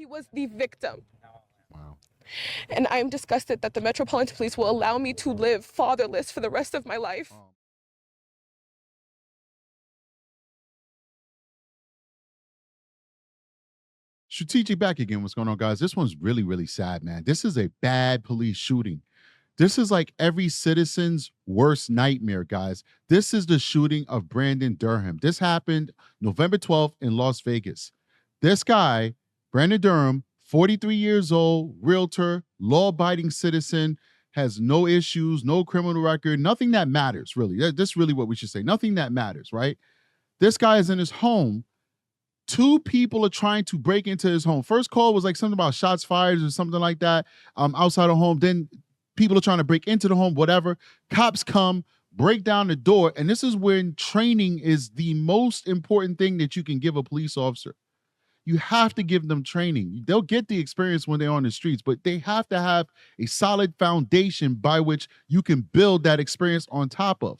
He was the victim. Wow. And I'm disgusted that the Metropolitan Police will allow me to live fatherless for the rest of my life. Strategic back again. What's going on, guys? This one's really, really sad, man. This is a bad police shooting. This is like every citizen's worst nightmare, guys. This is the shooting of Brandon Durham. This happened November 12th in Las Vegas. This guy, Brandon Durham, 43 years old, realtor, law-abiding citizen, has no issues, no criminal record, nothing that matters, really. That's really what we should say. Nothing that matters, right? This guy is in his home. Two people are trying to break into his home. First call was like something about shots fired or something like that outside the home. Then people are trying to break into the home, whatever. Cops come, break down the door. And this is when training is the most important thing that you can give a police officer. You have to give them training. They'll get the experience when they're on the streets, but they have to have a solid foundation by which you can build that experience on top of.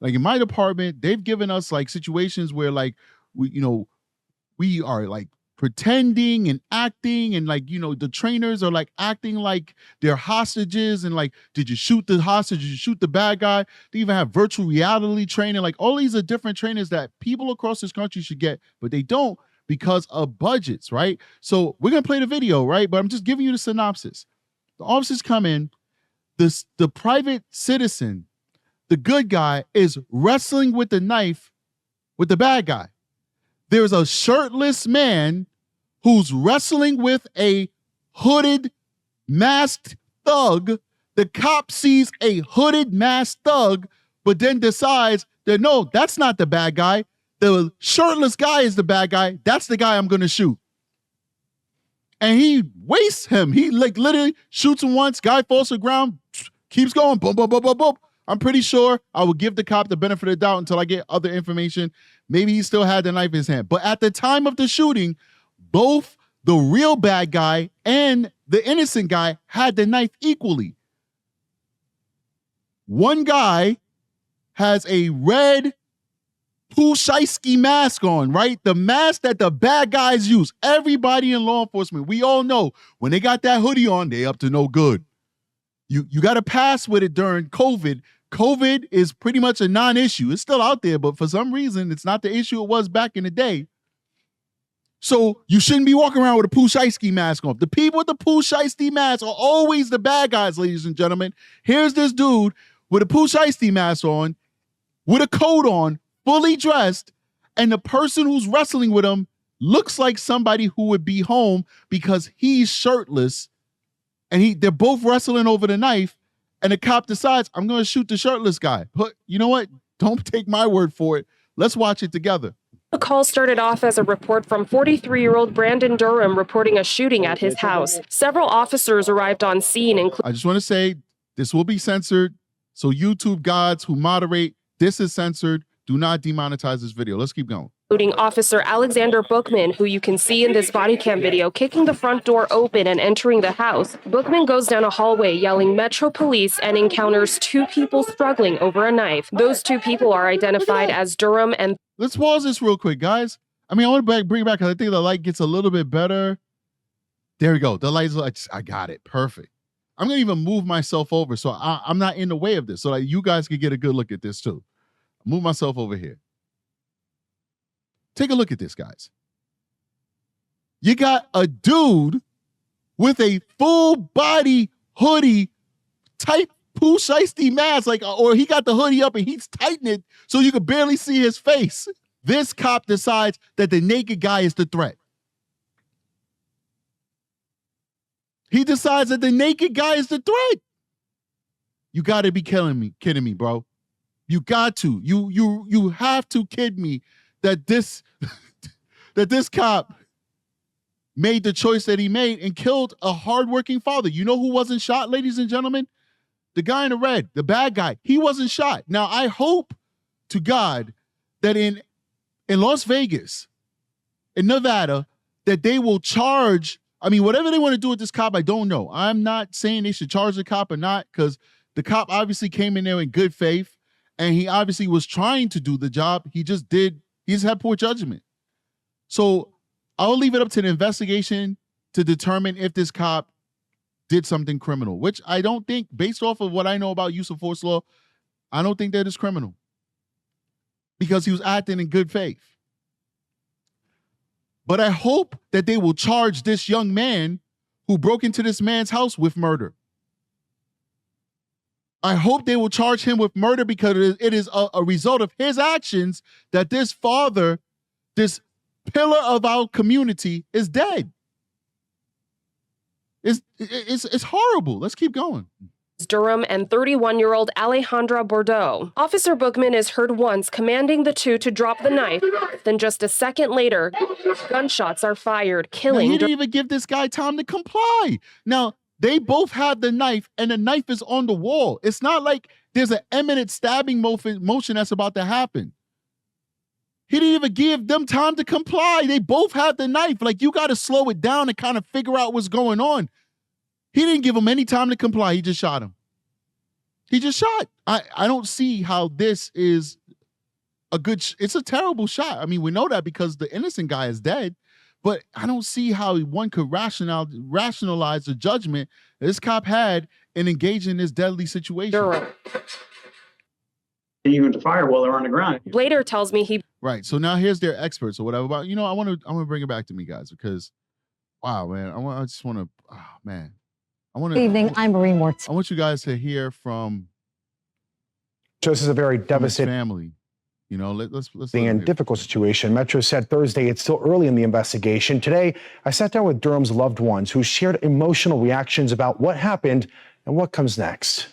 Like in my department, they've given us like situations where like we are like pretending and acting, and like, the trainers are like acting like they're hostages, and like, did you shoot the hostage? Did you shoot the bad guy? They even have virtual reality training. Like all these are different trainings that people across this country should get, but they don't because of budgets, right? So we're gonna play the video, right? But I'm just giving you the synopsis. The officers come in, the private citizen, the good guy, is wrestling with the knife with the bad guy. There's a shirtless man who's wrestling with a hooded, masked thug. The cop sees a hooded, masked thug, but then decides that, no, that's not the bad guy. The shirtless guy is the bad guy. That's the guy I'm going to shoot. And he wastes him. He like literally shoots him once. Guy falls to the ground, keeps going. Boom, boom, boom, boom, boom. I'm pretty sure I would give the cop the benefit of the doubt until I get other information. Maybe he still had the knife in his hand. But at the time of the shooting, both the real bad guy and the innocent guy had the knife equally. One guy has a red Pushaisky mask on, right? The mask that the bad guys use. Everybody in law enforcement, we all know when they got that hoodie on, they up to no good. You got to pass with it during COVID. COVID is pretty much a non-issue. It's still out there, but for some reason, it's not the issue it was back in the day. So you shouldn't be walking around with a Pushaisky mask on. The people with the Pushaisky mask are always the bad guys, ladies and gentlemen. Here's this dude with a Pushaisky mask on, with a coat on, fully dressed, and the person who's wrestling with him looks like somebody who would be home because he's shirtless, and they're both wrestling over the knife, and the cop decides, I'm going to shoot the shirtless guy. But you know what? Don't take my word for it. Let's watch it together. The call started off as a report from 43-year-old Brandon Durham reporting a shooting at his house. Several officers arrived on scene, including... I just want to say, this will be censored. So YouTube gods who moderate, this is censored. Do not demonetize this video. Let's keep going. Including Officer Alexander Bookman, who you can see in this body cam video, kicking the front door open and entering the house. Bookman goes down a hallway yelling Metro Police and encounters two people struggling over a knife. Those two people are identified as Durham and... Let's pause this real quick, guys. I want to bring it back because I think the light gets a little bit better. There we go. The light's, I got it. Perfect. I'm going to even move myself over so I'm not in the way of this so that you guys can get a good look at this too. Move myself over here. Take a look at this, guys. You got a dude with a full body hoodie type Pushaisky mask, or he got the hoodie up and he's tightening it so you can barely see his face. This cop decides that the naked guy is the threat. He decides that the naked guy is the threat. You got to be kidding me, bro. You got to. You have to kid me that this cop made the choice that he made and killed a hardworking father. You know who wasn't shot, ladies and gentlemen? The guy in the red, the bad guy. He wasn't shot. Now, I hope to God that in Las Vegas, in Nevada, that they will charge, whatever they want to do with this cop, I don't know. I'm not saying they should charge the cop or not, because the cop obviously came in there in good faith, and he obviously was trying to do the job. He just had poor judgment. So I'll leave it up to the investigation to determine if this cop did something criminal, which I don't think, based off of what I know about use of force law, I don't think that is criminal because he was acting in good faith. But I hope that they will charge this young man who broke into this man's house with murder. I hope they will charge him with murder because it is a result of his actions that this father, this pillar of our community, is dead. It's horrible. Let's keep going. Durham and 31-year-old Alexander Boudreaux. Officer Bookman is heard once commanding the two to drop the knife. Then just a second later, gunshots are fired, killing. Now, he didn't even give this guy time to comply. Now, they both have the knife, and the knife is on the wall. It's not like there's an imminent stabbing motion that's about to happen. He didn't even give them time to comply. They both had the knife. Like, you got to slow it down and kind of figure out what's going on. He didn't give him any time to comply. He just shot him. He just shot. I don't see how this is a good, it's a terrible shot. I mean, we know that because the innocent guy is dead, but I don't see how one could rationalize the judgment this cop had in engaging in this deadly situation. Durham. You went to fire while they're on the ground. Later tells me he. Right. So now here's their experts or whatever. But I want to bring it back to me, guys, because wow, man, I just want to, oh, man. Good evening, I'm Marie Mortz. I want you guys to hear from This is a very his devastating family. You know, let's and difficult situation. Metro said Thursday it's still early in the investigation. Today, I sat down with Durham's loved ones who shared emotional reactions about what happened and what comes next.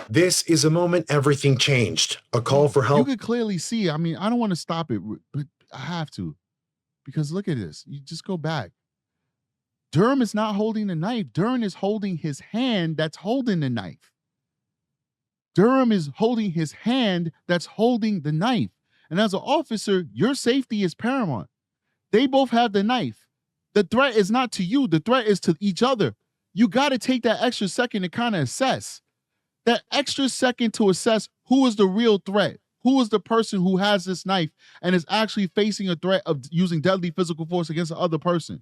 This is a moment everything changed. A call for help. You could clearly see. I mean, I don't want to stop it, but I have to, because look at this. You just go back. Durham is not holding the knife. Durham is holding his hand that's holding the knife. Durham is holding his hand that's holding the knife. And as an officer, your safety is paramount. They both have the knife. The threat is not to you. The threat is to each other. You got to take that extra second to kind of assess. That extra second to assess who is the real threat. Who is the person who has this knife and is actually facing a threat of using deadly physical force against the other person.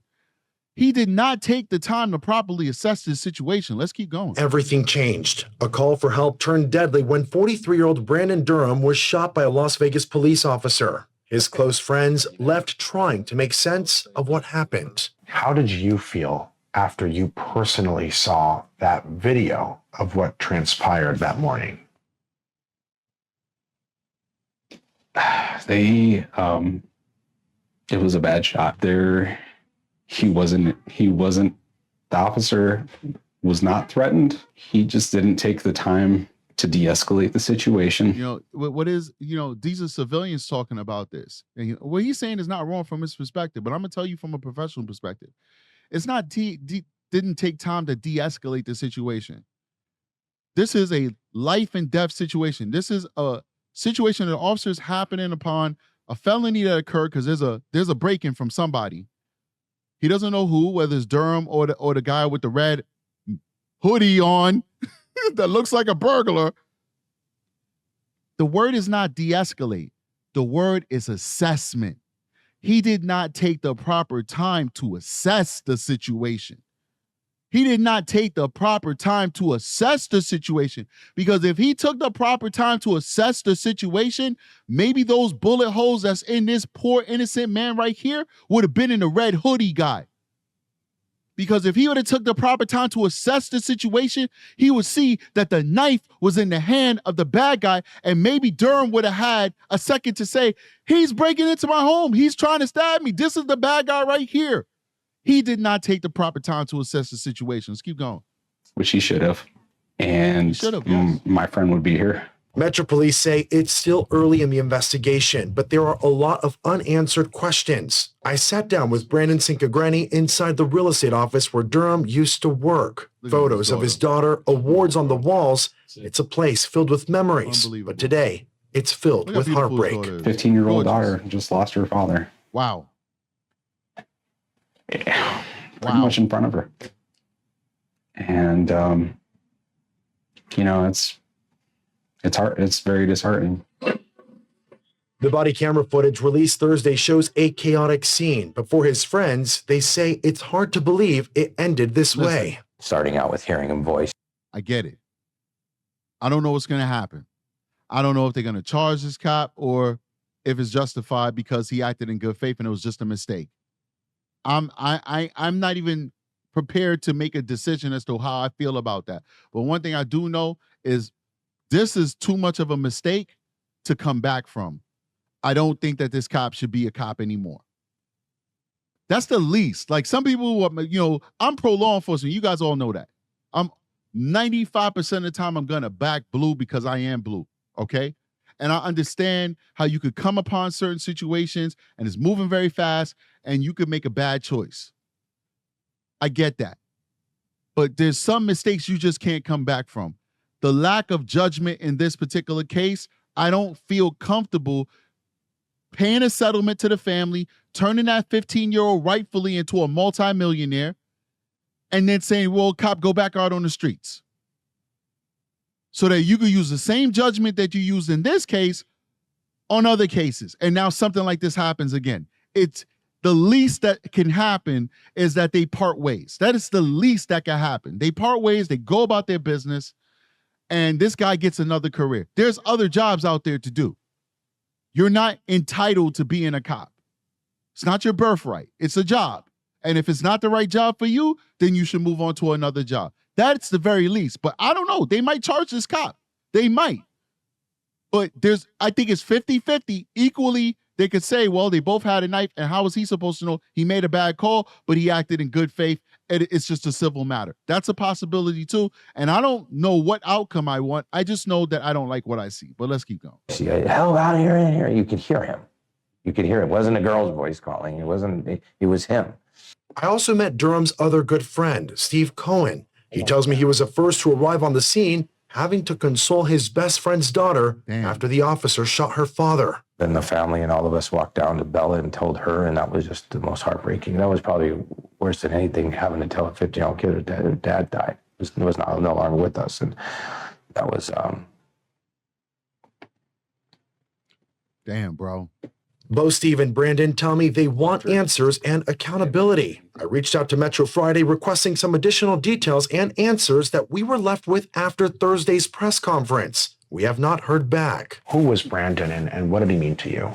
He did not take the time to properly assess this situation. Let's keep going. Everything changed. A call for help turned deadly when 43-year-old Brandon Durham was shot by a Las Vegas police officer. His close friends left trying to make sense of what happened. How did you feel after you personally saw that video of what transpired that morning? It was a bad shot there. He wasn't, the officer was not threatened. He just didn't take the time to de-escalate the situation. You know, what is, you know, these are civilians talking about this. And what he's saying is not wrong from his perspective, but I'm going to tell you from a professional perspective. It's not didn't take time to de-escalate the situation. This is a life and death situation. This is a situation that officers happening upon a felony that occurred because there's a break-in from somebody. He doesn't know who, whether it's Durham or the guy with the red hoodie on that looks like a burglar. The word is not de-escalate. The word is assessment. He did not take the proper time to assess the situation. He did not take the proper time to assess the situation, because if he took the proper time to assess the situation, maybe those bullet holes that's in this poor innocent man right here would have been in the red hoodie guy. Because if he would have took the proper time to assess the situation, he would see that the knife was in the hand of the bad guy, and maybe Durham would have had a second to say, he's breaking into my home. He's trying to stab me. This is the bad guy right here. He did not take the proper time to assess the situation. Let's keep going. Which he should have. And Yes. My friend would be here. Metro Police say it's still early in the investigation, but there are a lot of unanswered questions. I sat down with Brandon Cincagrani inside the real estate office where Durham used to work. Photos of his daughter, awards on the walls. It's a place filled with memories. But today, it's filled with heartbreak. 15-year-old daughter just lost her father. Wow. Yeah, pretty much in front of her. And, you know, it's hard. It's very disheartening. The body camera footage released Thursday shows a chaotic scene, but for his friends, they say it's hard to believe it ended this way. Starting out with hearing him voice. I get it. I don't know what's going to happen. I don't know if they're going to charge this cop or if it's justified because he acted in good faith and it was just a mistake. I'm not even prepared to make a decision as to how I feel about that. But one thing I do know is this is too much of a mistake to come back from. I don't think that this cop should be a cop anymore. That's the least. Like some people, I'm pro law enforcement. You guys all know that. I'm 95% of the time I'm gonna back blue because I am blue. Okay. And I understand how you could come upon certain situations and it's moving very fast and you could make a bad choice. I get that. But there's some mistakes you just can't come back from. The lack of judgment in this particular case, I don't feel comfortable paying a settlement to the family, turning that 15-year-old rightfully into a multimillionaire, and then saying, well, cop, go back out on the streets. So that you could use the same judgment that you used in this case on other cases. And now something like this happens again. It's the least that can happen is that they part ways. That is the least that can happen. They part ways, they go about their business, and this guy gets another career. There's other jobs out there to do. You're not entitled to being a cop. It's not your birthright. It's a job. And if it's not the right job for you, then you should move on to another job. That's the very least. But I don't know. They might charge this cop. They might. But I think it's 50-50. Equally, they could say, well, they both had a knife, and how was he supposed to know? He made a bad call, but he acted in good faith. It's just a civil matter. That's a possibility too. And I don't know what outcome I want. I just know that I don't like what I see. But let's keep going. See, hell out of here, in here. You could hear him. You could hear it. It wasn't a girl's voice calling. It was him. I also met Durham's other good friend, Steve Cohen. He tells me he was the first to arrive on the scene, having to console his best friend's daughter after the officer shot her father. Then the family and all of us walked down to Bella and told her, and that was just the most heartbreaking. That was probably worse than anything, having to tell a 15-year-old kid her dad died. It was no longer with us, and that was... Damn, bro. Both Steve and Brandon tell me they want answers and accountability. I reached out to Metro Friday requesting some additional details and answers that we were left with after Thursday's press conference. We have not heard back. Who was Brandon and what did he mean to you?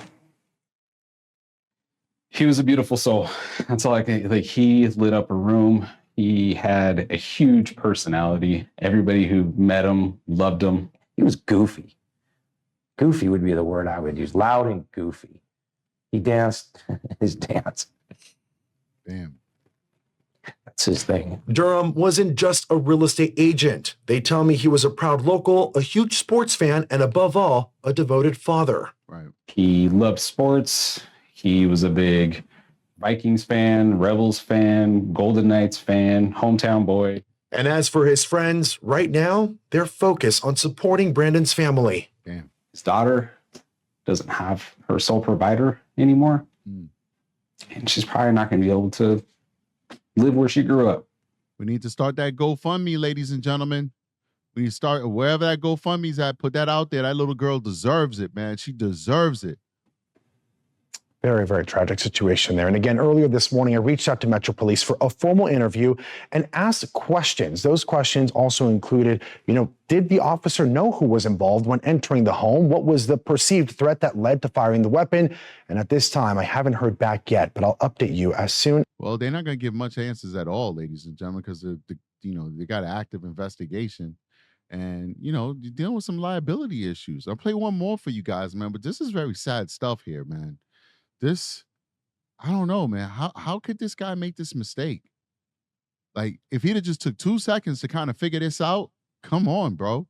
He was a beautiful soul. That's all I can. Like, he lit up a room. He had a huge personality. Everybody who met him loved him. He was goofy. Goofy would be the word I would use. Loud and goofy. He danced his dance. Damn. That's his thing. Durham wasn't just a real estate agent. They tell me he was a proud local, a huge sports fan, and above all, a devoted father. Right. He loved sports. He was a big Vikings fan, Rebels fan, Golden Knights fan, hometown boy. And as for his friends, right now, they're focused on supporting Brandon's family. Damn. His daughter doesn't have her sole provider anymore. And she's probably not going to be able to live where she grew up. We need to start that GoFundMe, ladies and gentlemen. We need to start wherever that GoFundMe's at, put that out there. That little girl deserves it, man. She deserves it. Very, very tragic situation there. And again, earlier this morning, I reached out to Metro Police for a formal interview and asked questions. Those questions also included, did the officer know who was involved when entering the home? What was the perceived threat that led to firing the weapon? And at this time, I haven't heard back yet, but I'll update you as soon. Well, they're not going to give much answers at all, ladies and gentlemen, because they got an active investigation. And, you're dealing with some liability issues. I'll play one more for you guys, man, but this is very sad stuff here, man. I don't know, man. How could this guy make this mistake? Like, if he'd have just took 2 seconds to kind of figure this out, come on, bro.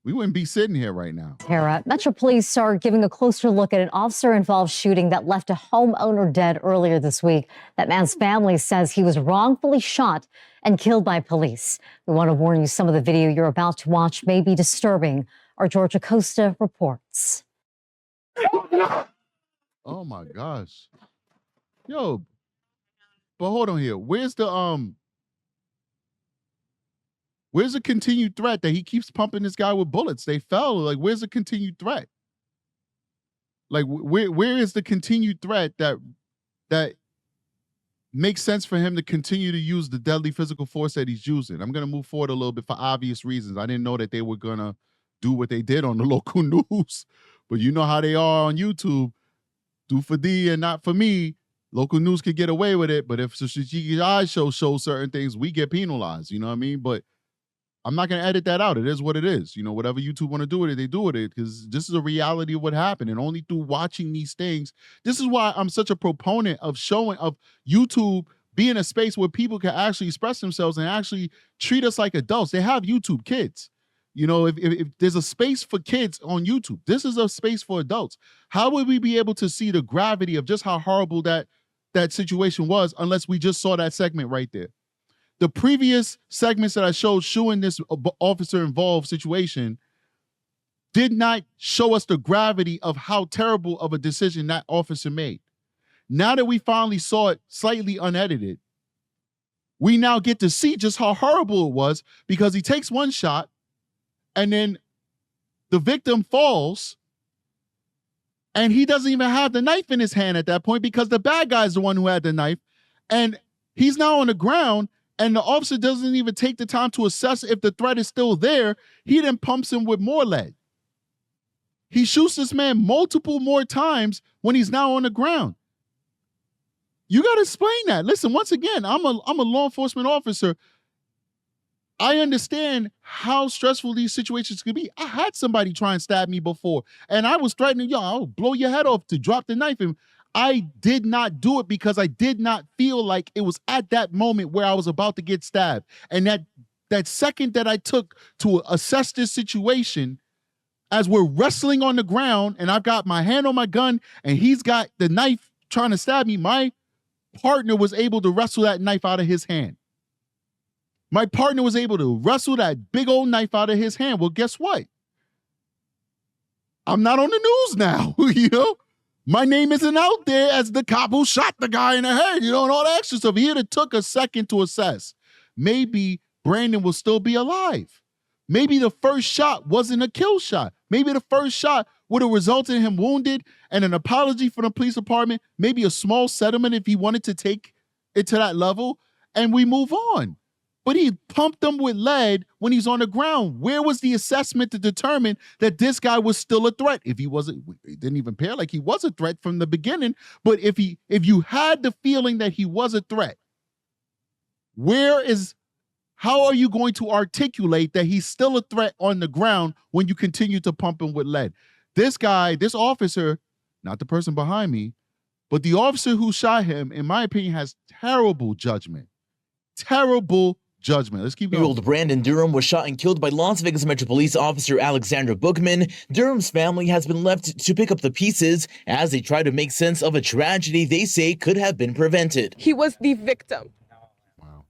We wouldn't be sitting here right now. Tara, Metro Police are giving a closer look at an officer-involved shooting that left a homeowner dead earlier this week. That man's family says he was wrongfully shot and killed by police. We want to warn you, some of the video you're about to watch may be disturbing. Our Georgia Costa reports. Oh my gosh. Yo, but hold on here. Where's the continued threat that he keeps pumping this guy with bullets? They fell. Like, where's the continued threat? Like, where is the continued threat that makes sense for him to continue to use the deadly physical force that he's using? I'm going to move forward a little bit for obvious reasons. I didn't know that they were going to do what they did on the local news, but you know how they are on YouTube. Do for thee and not for me. Local news could get away with it, but if the strategic eye shows certain things, we get penalized. You know what I mean? But I'm not going to edit that out. It is what it is. You know, whatever YouTube want to do with it, they do with it, because this is a reality of what happened. And only through watching these things, this is why I'm such a proponent of YouTube being a space where people can actually express themselves and actually treat us like adults. They have YouTube Kids. You know, if there's a space for kids on YouTube, this is a space for adults. How would we be able to see the gravity of just how horrible that situation was unless we just saw that segment right there? The previous segments that I showed showing this officer-involved situation did not show us the gravity of how terrible of a decision that officer made. Now that we finally saw it slightly unedited, we now get to see just how horrible it was, because he takes one shot and then the victim falls and he doesn't even have the knife in his hand at that point, because the bad guy's the one who had the knife, and he's now on the ground. And the officer doesn't even take the time to assess if the threat is still there. He then pumps him with more lead. He shoots this man multiple more times when he's now on the ground. You got to explain that. Listen, once again, I'm a law enforcement officer. I understand how stressful these situations could be. I had somebody try and stab me before, and I was threatening, yo, I'll blow your head off, to drop the knife. And I did not do it because I did not feel like it was at that moment where I was about to get stabbed. And that second that I took to assess this situation, as we're wrestling on the ground and I've got my hand on my gun and he's got the knife trying to stab me, my partner was able to wrestle that knife out of his hand. My partner was able to wrestle that big old knife out of his hand. Well, guess what? I'm not on the news now, you know? My name isn't out there as the cop who shot the guy in the head, you know, and all that extra stuff. He had took a second to assess. Maybe Brandon will still be alive. Maybe the first shot wasn't a kill shot. Maybe the first shot would have resulted in him wounded and an apology from the police department, maybe a small settlement if he wanted to take it to that level, and we move on. But he pumped him with lead when he's on the ground. Where was the assessment to determine that this guy was still a threat? If he wasn't, it didn't even appear like he was a threat from the beginning. But if you had the feeling that he was a threat, how are you going to articulate that he's still a threat on the ground when you continue to pump him with lead? This guy, this officer, not the person behind me, but the officer who shot him, in my opinion, has terrible judgment. Terrible judgment. Let's keep going. 8-year-old Brandon Durham was shot and killed by Las Vegas Metro Police Officer Alexander Bookman. Durham's family has been left to pick up the pieces as they try to make sense of a tragedy they say could have been prevented. He was the victim. Wow.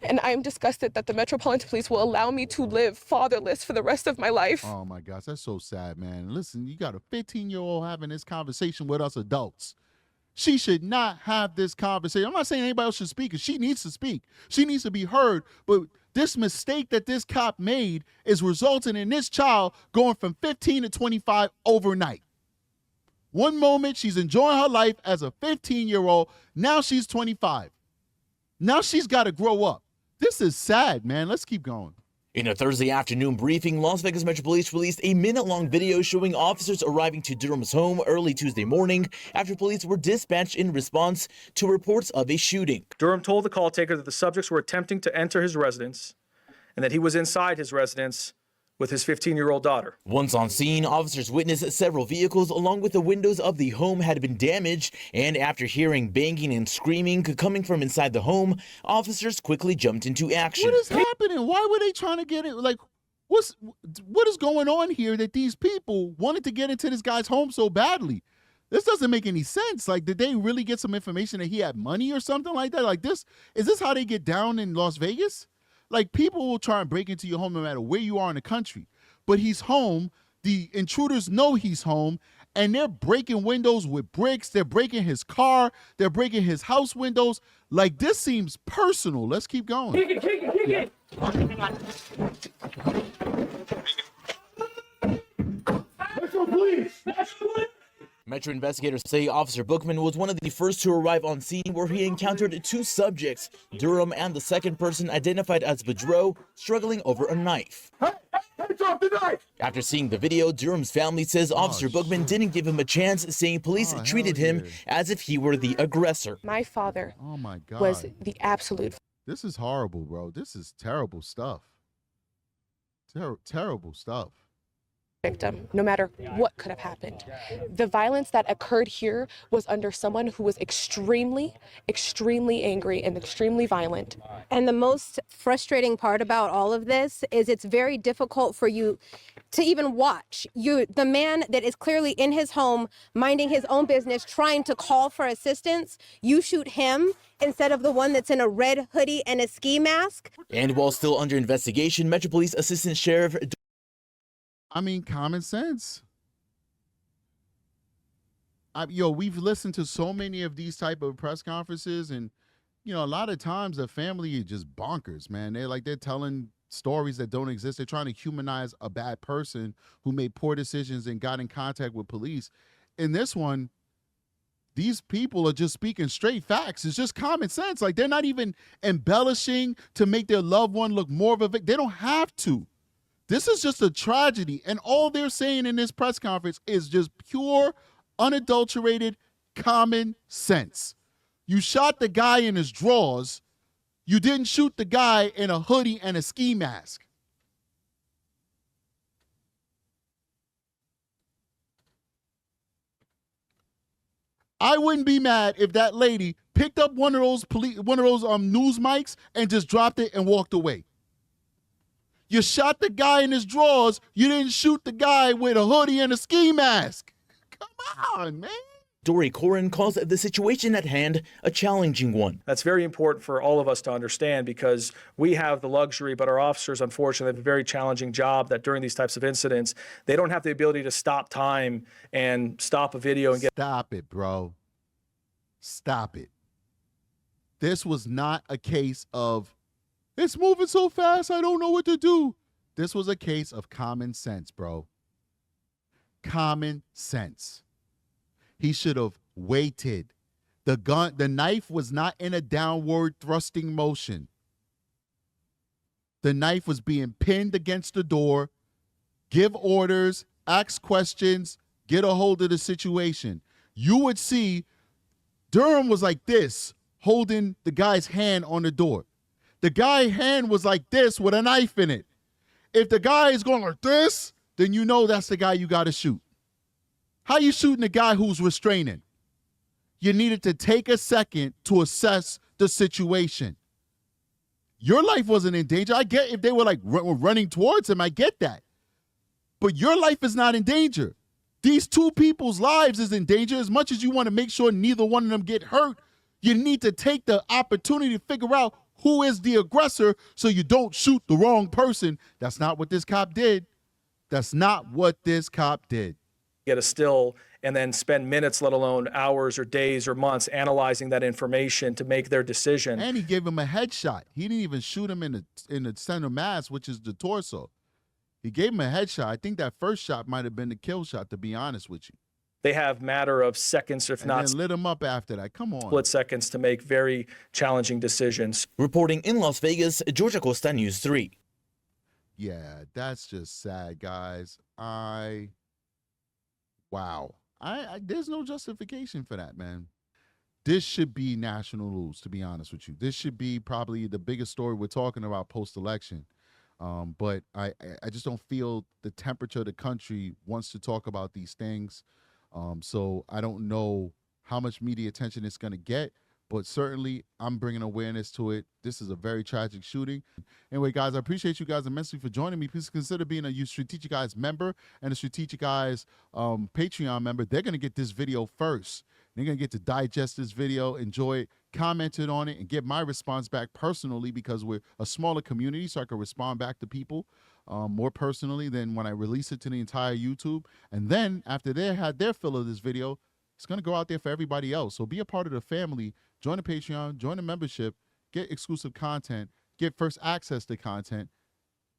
And I am disgusted that the Metropolitan Police will allow me to live fatherless for the rest of my life. Oh my gosh, that's so sad, man. Listen, you got a 15-year-old having this conversation with us adults. She should not have this conversation. I'm not saying anybody else should speak, because she needs to speak. She needs to be heard. But this mistake that this cop made is resulting in this child going from 15 to 25 overnight. One moment she's enjoying her life as a 15-year-old. Now she's 25. Now she's got to grow up. This is sad, man. Let's keep going. In a Thursday afternoon briefing, Las Vegas Metro Police released a minute-long video showing officers arriving to Durham's home early Tuesday morning after police were dispatched in response to reports of a shooting. Durham told the call taker that the subjects were attempting to enter his residence and that he was inside his residence with his 15-year-old daughter. Once on scene, officers witnessed several vehicles along with the windows of the home had been damaged, and after hearing banging and screaming coming from inside the home, officers quickly jumped into action. What is happening? Why were they trying to get it? Like, what is going on here that these people wanted to get into this guy's home so badly? This doesn't make any sense. Like, did they really get some information that he had money or something like that? Like, is this how they get down in Las Vegas? Like, people will try and break into your home no matter where you are in the country. But he's home. The intruders know he's home, and they're breaking windows with bricks. They're breaking his car. They're breaking his house windows. Like, this seems personal. Let's keep going. Kick it. Metro Police! Metro investigators say Officer Bookman was one of the first to arrive on scene, where he encountered two subjects, Durham and the second person identified as Boudreaux, struggling over a knife. Hey, drop the knife! After seeing the video, Durham's family says Officer Bookman didn't give him a chance, saying police treated him as if he were the aggressor. My father Oh my God. was the absolute This is horrible, bro. This is terrible stuff. Terrible stuff. victim, no matter what could have happened. The violence that occurred here was under someone who was extremely, extremely angry and extremely violent. And the most frustrating part about all of this is it's very difficult for you to even watch. The man that is clearly in his home, minding his own business, trying to call for assistance, you shoot him instead of the one that's in a red hoodie and a ski mask. And while still under investigation, Metro Police Assistant Sheriff I mean, common sense. We've listened to so many of these type of press conferences, and a lot of times the family is just bonkers, man. They're telling stories that don't exist. They're trying to humanize a bad person who made poor decisions and got in contact with police. In this one, these people are just speaking straight facts. It's just common sense. Like, they're not even embellishing to make their loved one look more of a victim. They don't have to. This is just a tragedy, and all they're saying in this press conference is just pure, unadulterated common sense. You shot the guy in his drawers. You didn't shoot the guy in a hoodie and a ski mask. I wouldn't be mad if that lady picked up one of those news mics and just dropped it and walked away. You shot the guy in his drawers. You didn't shoot the guy with a hoodie and a ski mask. Come on, man. Dory Corin calls the situation at hand a challenging one. That's very important for all of us to understand, because we have the luxury, but our officers, unfortunately, have a very challenging job that during these types of incidents, they don't have the ability to stop time and stop a video and get. Stop it, bro. Stop it. This was not a case of, it's moving so fast, I don't know what to do. This was a case of common sense, bro. Common sense. He should have waited. The knife was not in a downward thrusting motion. The knife was being pinned against the door. Give orders, ask questions, get a hold of the situation. You would see Durham was like this, holding the guy's hand on the door. The guy's hand was like this with a knife in it. If the guy is going like this, then you know that's the guy you got to shoot. How you shooting the guy who's restraining? You needed to take a second to assess the situation. Your life wasn't in danger. I get if they were like running towards him, I get that. But your life is not in danger. These two people's lives is in danger. As much as you want to make sure neither one of them get hurt, you need to take the opportunity to figure out who is the aggressor so you don't shoot the wrong person. That's not what this cop did. That's not what this cop did. Get a still and then spend minutes, let alone hours or days or months, analyzing that information to make their decision. And he gave him a headshot. He didn't even shoot him in the center mass, which is the torso. He gave him a headshot. I think that first shot might have been the kill shot, to be honest with you. They have matter of seconds, if not lit him up after that. Come on. Split seconds to make very challenging decisions. Reporting in Las Vegas, George Acosta, News 3. Yeah, that's just sad, guys. Wow. There's no justification for that, man. This should be national news, to be honest with you. This should be probably the biggest story we're talking about post-election. But I just don't feel the temperature of the country wants to talk about these things. So I don't know how much media attention it's going to get, but certainly I'm bringing awareness to it. This is a very tragic shooting. Anyway, guys, I appreciate you guys immensely for joining me. Please consider being a Strategic Eyes member and a Strategic Eyes Patreon member. They're going to get this video first. They're going to get to digest this video, enjoy it, comment on it, and get my response back personally, because we're a smaller community, so I can respond back to people more personally than when I release it to the entire YouTube. And then after they had their fill of this video, it's going to go out there for everybody else. So be a part of the family. Join the Patreon, join the membership, get exclusive content, get first access to content,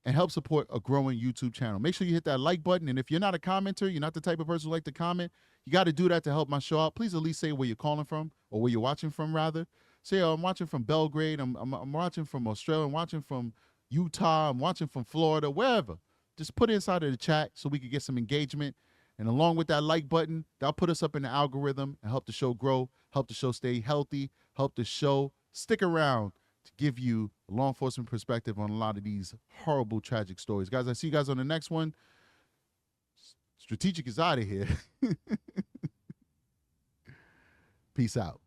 and help support a growing YouTube channel. Make sure you hit that like button. And if you're not a commenter, you're not the type of person who like to comment, you got to do that to help my show out. Please at least say where you're calling from, or where you're watching from, rather. Say, oh, I'm watching from Belgrade. I'm watching from Australia. I'm watching from Utah. I'm watching from Florida, wherever. Just put it inside of the chat so we can get some engagement. And along with that like button, that'll put us up in the algorithm and help the show grow, help the show stay healthy, help the show stick around to give you a law enforcement perspective on a lot of these horrible, tragic stories. Guys, I see you guys on the next one. Strategic is out of here. Peace out.